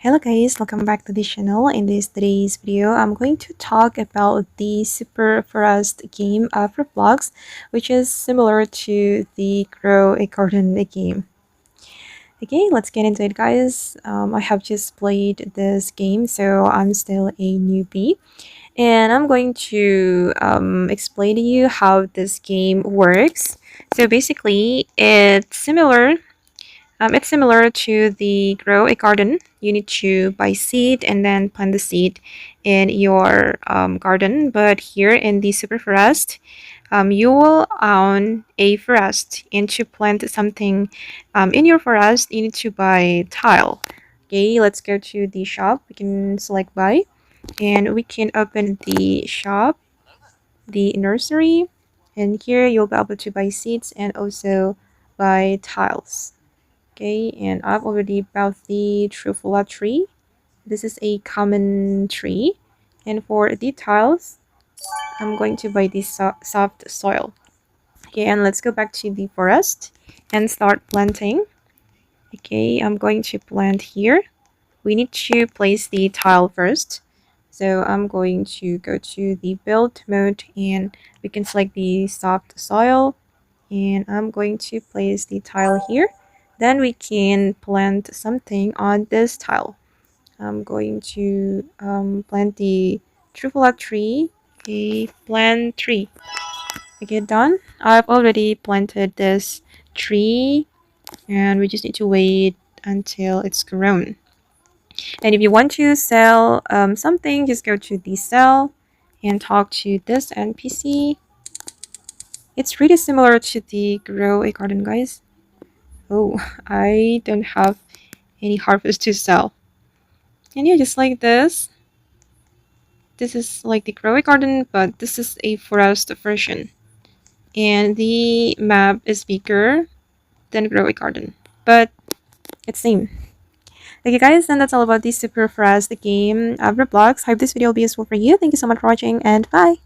Hello guys, welcome back to the channel. In today's video, I'm going to talk about the Superforest game of Roblox, which is similar to the Grow a Garden game. Okay, let's get into it guys. I have just played this game, so I'm still a newbie. And I'm going to explain to you how this game works. So basically, it's similar to the grow a garden. You need to buy seed and then plant the seed in your garden. But here in the super forest, you will own a forest, and to plant something in your forest, you need to buy tile. Okay, let's go to the shop. We can select buy, and we can open the shop, the nursery, and here you'll be able to buy seeds and also buy tiles. Okay, and I've already bought the Trufula tree. This is a common tree. And for the tiles, I'm going to buy the soft soil. Okay, and let's go back to the forest and start planting. Okay, I'm going to plant here. We need to place the tile first. So I'm going to go to the build mode and we can select the soft soil, and I'm going to place the tile here. Then we can plant something on this tile. I'm going to plant the trufula tree. Okay, plant tree. Okay, done. I've already planted this tree, and we just need to wait until it's grown. And if you want to sell something, just go to the sell and talk to this NPC. It's really similar to the grow a garden, guys. Oh, I don't have any harvest to sell. And yeah, just like this. This is like the grow a garden, but this is a forest version. And the map is bigger than grow a garden, but it's same. Okay guys, and that's all about the Super Forest game of Roblox. I hope this video will be useful for you. Thank you so much for watching, and bye!